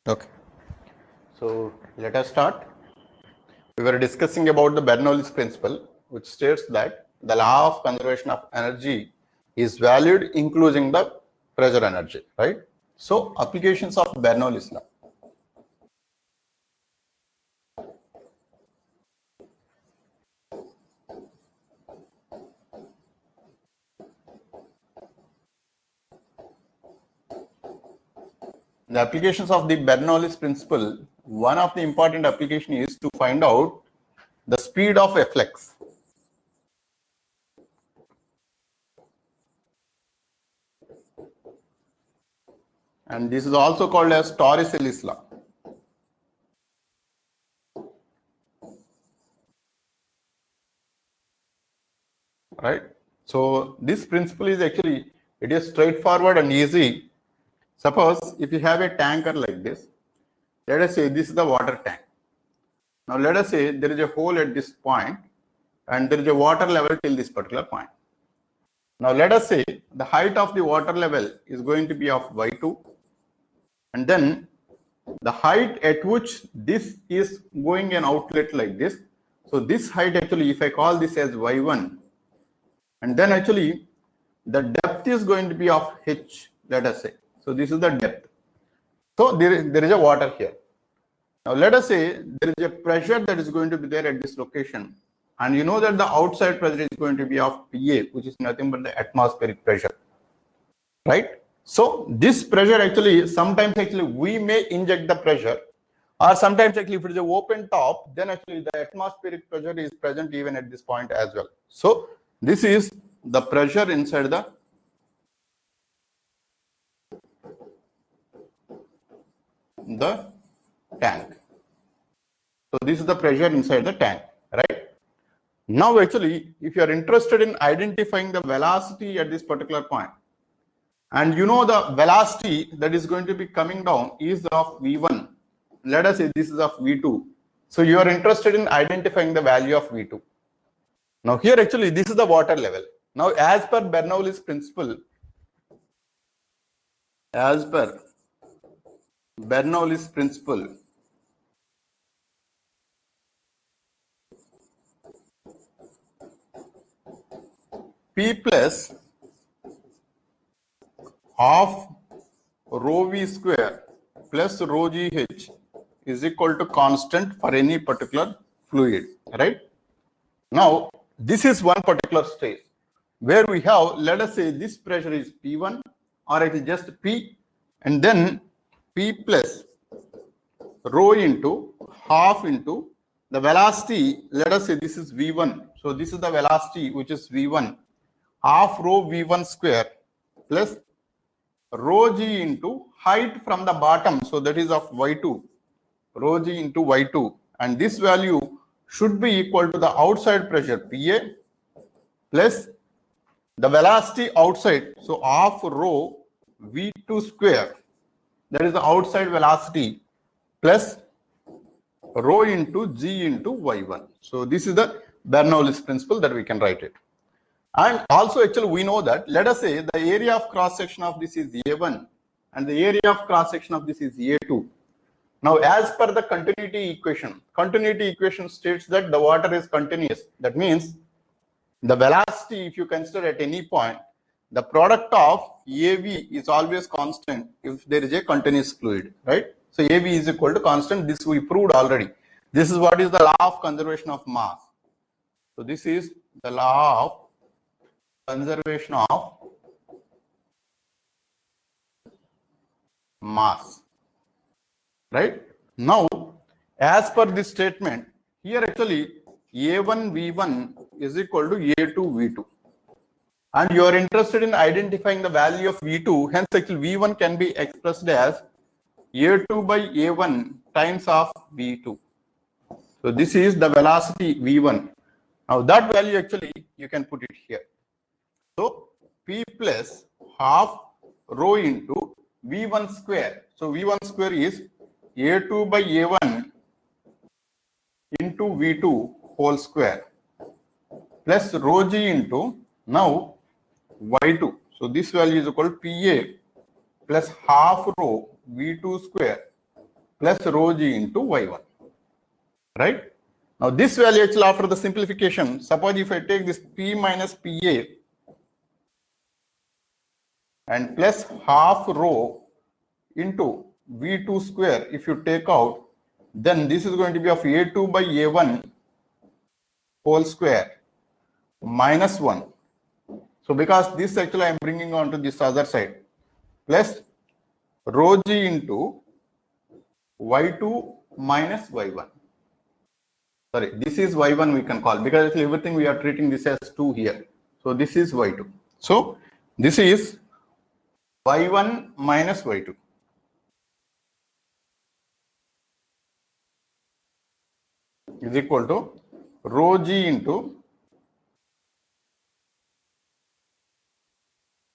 Okay, so let us start. We were discussing about the Bernoulli's principle, which states that the law of conservation of energy is valid including the pressure energy, right? So applications of Bernoulli's law. The applications of the Bernoulli's principle, one of the important application is to find out the speed of a flux. And this is also called as Torricelli's law. Right? So this principle is actually, it is straightforward and easy. Suppose if you have a tanker like this, let us say this is the water tank. Now let us say there is a hole at this point and there is a water level till this particular point. Now let us say the height of the water level is going to be of y2, and then the height at which this is going an outlet like this. So this height actually, if I call this as y1, and then actually the depth is going to be of h, let us say. So this is the depth. So there is a water here. Now let us say there is a pressure that is going to be there at this location, and you know that the outside pressure is going to be of PA, which is nothing but the atmospheric pressure, right? So this pressure actually, sometimes actually we may inject the pressure, or sometimes actually if it is an open top, then actually the atmospheric pressure is present even at this point as well. So this is the pressure inside the tank. So this is the pressure inside the tank, right? Now actually, if you are interested in identifying the velocity at this particular point, and you know the velocity that is going to be coming down is of V1, let us say this is of V2. So you are interested in identifying the value of V2. Now here actually this is the water level. Now as per Bernoulli's principle, P plus half rho V square plus rho GH is equal to constant for any particular fluid, right? Now, this is one particular stage where we have, let us say this pressure is P1, or it is just P, and then P plus rho into half into the velocity, let us say this is V1. So this is the velocity which is V1, half rho V1 square plus rho G into height from the bottom. So that is of Y2, rho G into Y2. And this value should be equal to the outside pressure PA plus the velocity outside. So half rho V2 square, that is the outside velocity, plus rho into G into Y1. So this is the Bernoulli's principle that we can write it. And also actually we know that, let us say the area of cross section of this is A1 and the area of cross section of this is A2. Now as per the continuity equation states that the water is continuous. That means the velocity, if you consider at any point, the product of AV is always constant if there is a continuous fluid, right? So AV is equal to constant. This we proved already. This is what is the law of conservation of mass. So this is the law of conservation of mass, right? Now, as per this statement, here actually A1 V1 is equal to A2 V2. And you are interested in identifying the value of V2, hence actually V1 can be expressed as A2 by A1 times of V2. So this is the velocity V1. Now that value actually you can put it here. So P plus half rho into V1 square. So V1 square is A2 by A1 into V2 whole square plus rho G into now Y2. So this value is equal to PA plus half rho V2 square plus rho g into y1, right? Now this value actually after the simplification, suppose if I take this P minus PA and plus half rho into V2 square, if you take out, then this is going to be of A2 by A1 whole square minus 1. So because this actually I am bringing on to this other side, plus rho g into y2 minus y1. Sorry, this is y1 we can call, because actually everything we are treating this as 2 here. So this is y2. So this is y1 minus y2. Is equal to rho g into,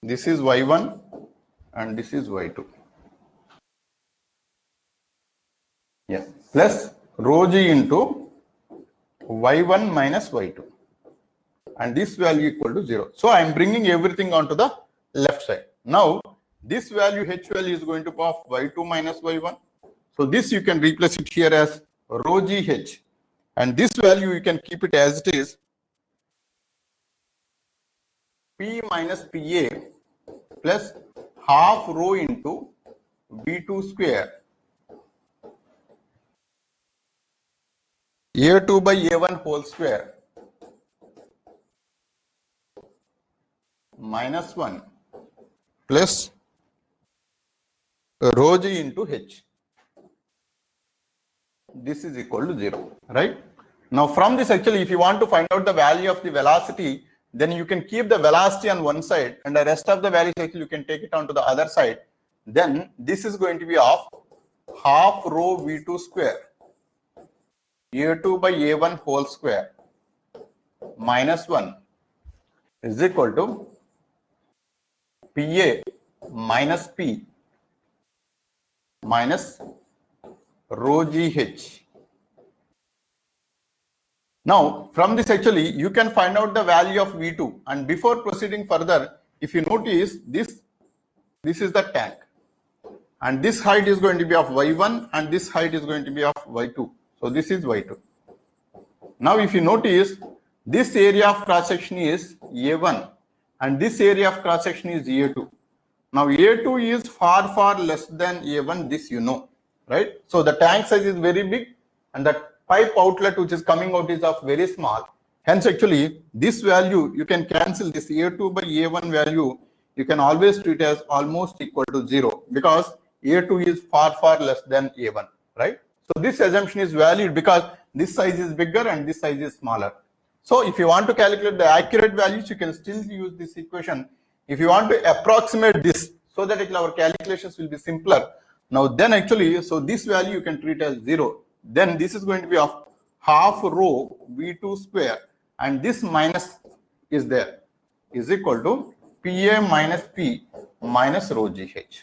this is y1 and this is y2. Yes, plus rho g into y1 minus y2, and this value equal to 0. So I am bringing everything onto the left side. Now this value h value is going to be of y2 minus y1. So this you can replace it here as rho g h, and this value you can keep it as it is, P minus PA plus half rho into V2 square A2 by A1 whole square minus 1 plus rho g into h. This is equal to 0, right? Now from this actually, if you want to find out the value of the velocity, then you can keep the velocity on one side and the rest of the values actually you can take it onto the other side. Then this is going to be of half rho V2 square A2 by A1 whole square minus 1 is equal to PA minus P minus rho GH. Now from this actually you can find out the value of V2, and before proceeding further, if you notice this is the tank, and this height is going to be of y1 and this height is going to be of y2. So this is y2. Now if you notice, this area of cross section is A1 and this area of cross section is A2. Now A2 is far less than A1, this you know, right? So the tank size is very big and the pipe outlet which is coming out is of very small. Hence actually this value you can cancel, this A2 by A1 value you can always treat as almost equal to 0, because A2 is far less than A1, right? So this assumption is valid because this size is bigger and this size is smaller. So if you want to calculate the accurate values, you can still use this equation. If you want to approximate this so that our calculations will be simpler, now then actually, so this value you can treat as 0. Then this is going to be of half rho V2 square, and this minus is there, is equal to PA minus P minus rho GH,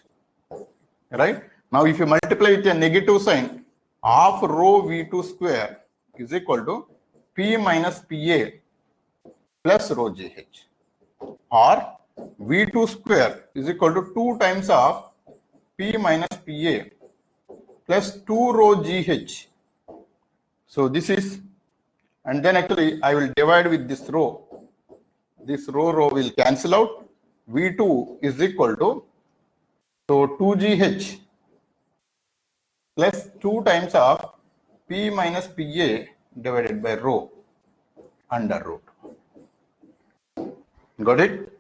right? Now if you multiply with a negative sign, half rho V2 square is equal to P minus PA plus rho GH, or V2 square is equal to 2 times of P minus PA plus 2 rho GH. So this is, and then actually I will divide with this rho. This rho will cancel out. V2 is equal to, so 2GH plus 2 times of P minus PA divided by rho under root. Got it?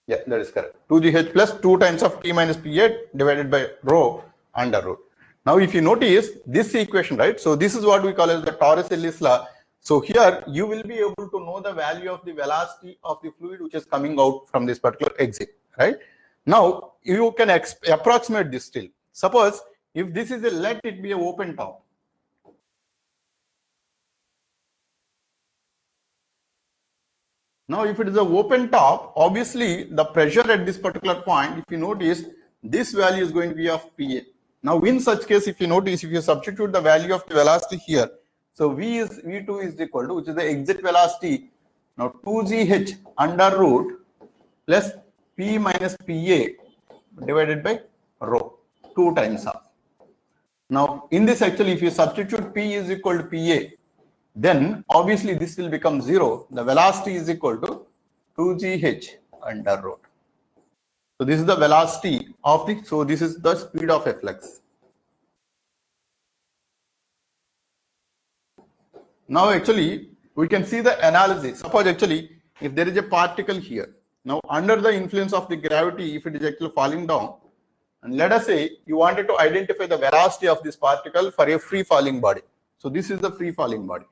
Yeah, that is correct. 2GH plus 2 times of P minus PA divided by rho under root. Now if you notice this equation, right? So this is what we call as the Torricelli's law. So here you will be able to know the value of the velocity of the fluid which is coming out from this particular exit, right? Now you can approximate this still. Suppose if this is let it be an open top. Now if it is an open top, obviously the pressure at this particular point, if you notice, this value is going to be of PA. Now in such case, if you notice, if you substitute the value of the velocity here, so V2 is equal to, which is the exit velocity, now 2GH under root plus P minus PA divided by rho, 2 times of. Now, in this actually, if you substitute P is equal to PA, then obviously this will become 0. The velocity is equal to 2gh under root. So this is the velocity of the, so this is the speed of a flux. Now actually, we can see the analysis. Suppose actually, if there is a particle here, now under the influence of the gravity, if it is actually falling down, and let us say you wanted to identify the velocity of this particle for a free falling body. So this is the free falling body.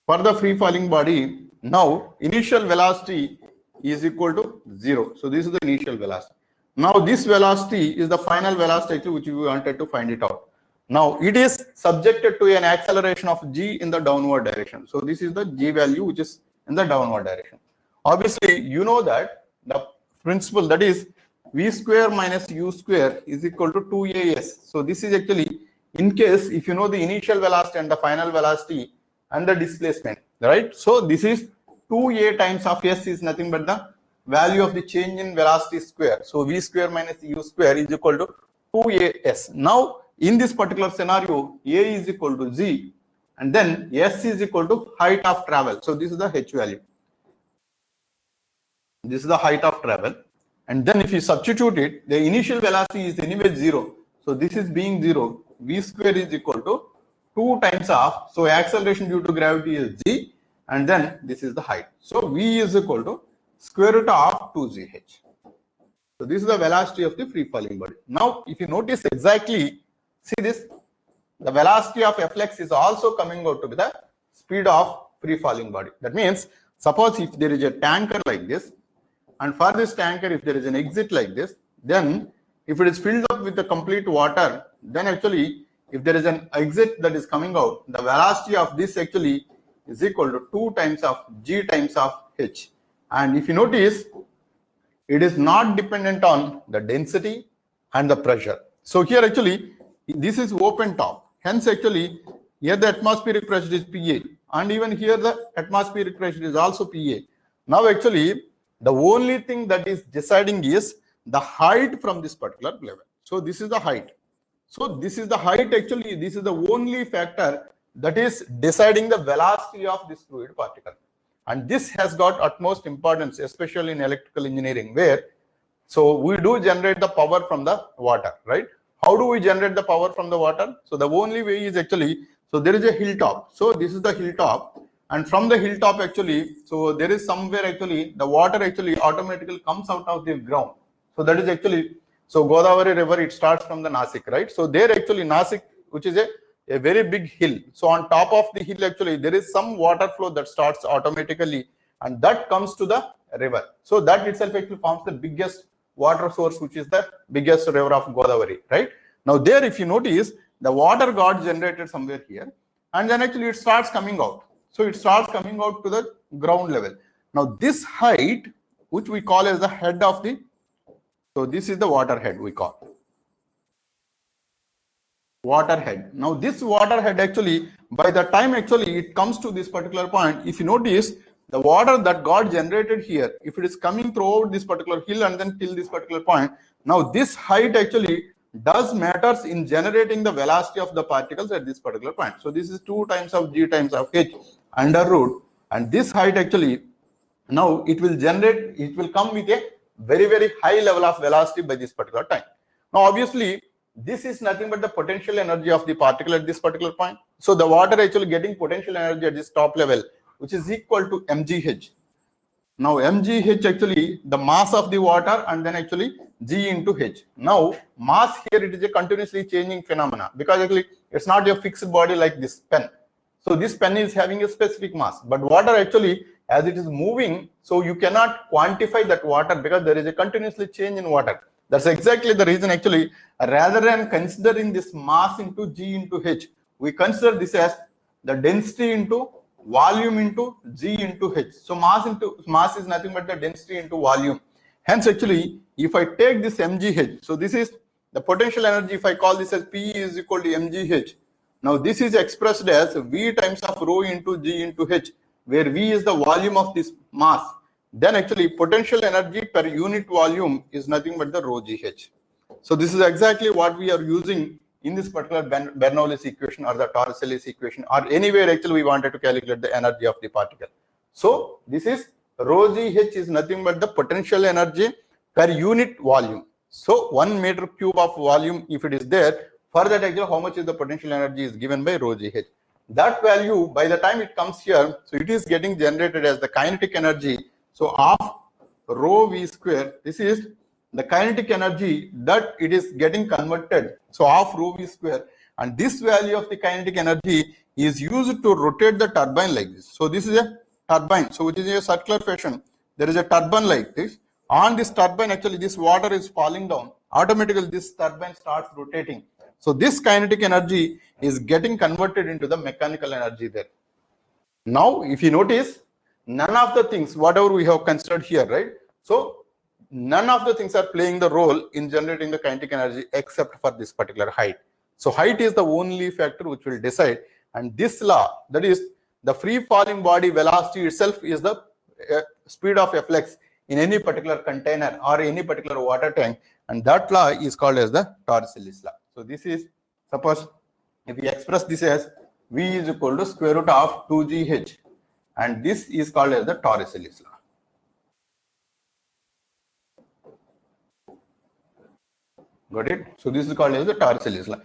For the free falling body, now initial velocity is equal to 0. So this is the initial velocity. Now this velocity is the final velocity which we wanted to find it out. Now it is subjected to an acceleration of g in the downward direction. So this is the g value which is in the downward direction. Obviously, you know that the principle, that is v square minus u square is equal to 2as. So this is actually in case if you know the initial velocity and the final velocity and the displacement, right? So this is 2a times of s is nothing but the value of the change in velocity square. So v square minus u square is equal to 2as. Now in this particular scenario, a is equal to z and then s is equal to height of travel. So this is the h value. This is the height of travel. And then if you substitute it, the initial velocity is anyway 0. So this is being 0. V square is equal to 2 times of, so acceleration due to gravity is g, and then this is the height. So V is equal to square root of 2gh. So this is the velocity of the free falling body. Now, if you notice exactly, see this, the velocity of Flex is also coming out to be the speed of free falling body. That means, suppose if there is a tanker like this, and for this tanker, if there is an exit like this, then if it is filled up with the complete water, then actually, if there is an exit that is coming out, the velocity of this actually is equal to 2 times of g times of h. And if you notice, it is not dependent on the density and the pressure. So here actually, this is open top. Hence actually, here the atmospheric pressure is PA. And even here the atmospheric pressure is also PA. Now actually, the only thing that is deciding is the height from this particular level. So this is the height. So this is the height actually, this is the only factor that is deciding the velocity of this fluid particle. And this has got utmost importance, especially in electrical engineering, where so we do generate the power from the water, right? How do we generate the power from the water? So the only way is actually, so there is a hilltop. So this is the hilltop. And from the hilltop actually, so there is somewhere actually, the water actually automatically comes out of the ground. So that is actually, so Godavari river, it starts from the Nasik, right? So there actually Nasik, which is a very big hill. So on top of the hill actually, there is some water flow that starts automatically and that comes to the river. So that itself actually forms the biggest water source, which is the biggest river of Godavari, right? Now there, if you notice, the water got generated somewhere here and then actually it starts coming out. So it starts coming out to the ground level. Now this height, which we call as the head of the, so this is the water head we call. Water head. Now this water head actually, by the time actually it comes to this particular point, if you notice, the water that got generated here, if it is coming throughout this particular hill and then till this particular point, now this height actually does matters in generating the velocity of the particles at this particular point. So this is 2 times of g times of h under root, and this height actually, now it will generate, it will come with a very, very high level of velocity by this particular time. Now obviously, this is nothing but the potential energy of the particle at this particular point. So the water actually getting potential energy at this top level, which is equal to mgh. Now mgh actually the mass of the water and then actually g into h. Now mass here, it is a continuously changing phenomena because actually it's not a fixed body like this pen. So this pen is having a specific mass, but water actually, as it is moving, so you cannot quantify that water because there is a continuously change in water. That's exactly the reason actually, rather than considering this mass into g into h, we consider this as the density into volume into g into h. So mass is nothing but the density into volume. Hence actually, if I take this mgh, so this is the potential energy, if I call this as P is equal to mgh. Now this is expressed as V times of rho into G into H, where V is the volume of this mass. then actually potential energy per unit volume is nothing but the rho GH. So this is exactly what we are using in this particular Bernoulli's equation or the Torricelli's equation, or anywhere actually we wanted to calculate the energy of the particle. So this is rho GH is nothing but the potential energy per unit volume. So 1 meter cube of volume, if it is there, for that actually how much is the potential energy is given by rho GH. That value, by the time it comes here, so it is getting generated as the kinetic energy. So half rho V square, this is the kinetic energy that it is getting converted. So half rho V square, and this value of the kinetic energy is used to rotate the turbine like this. So this is a turbine, so which is a circular fashion. There is a turbine like this. On this turbine, actually this water is falling down. Automatically this turbine starts rotating. So this kinetic energy is getting converted into the mechanical energy there. Now, if you notice, none of the things, whatever we have considered here, right? So none of the things are playing the role in generating the kinetic energy except for this particular height. So height is the only factor which will decide. And this law, that is the free falling body velocity itself, is the speed of flux in any particular container or any particular water tank. And that law is called as the Torricelli's law. So this is, suppose if we express this as V is equal to square root of 2GH, and this is called as the Torricelli's law. Got it? So this is called as the Torricelli's law.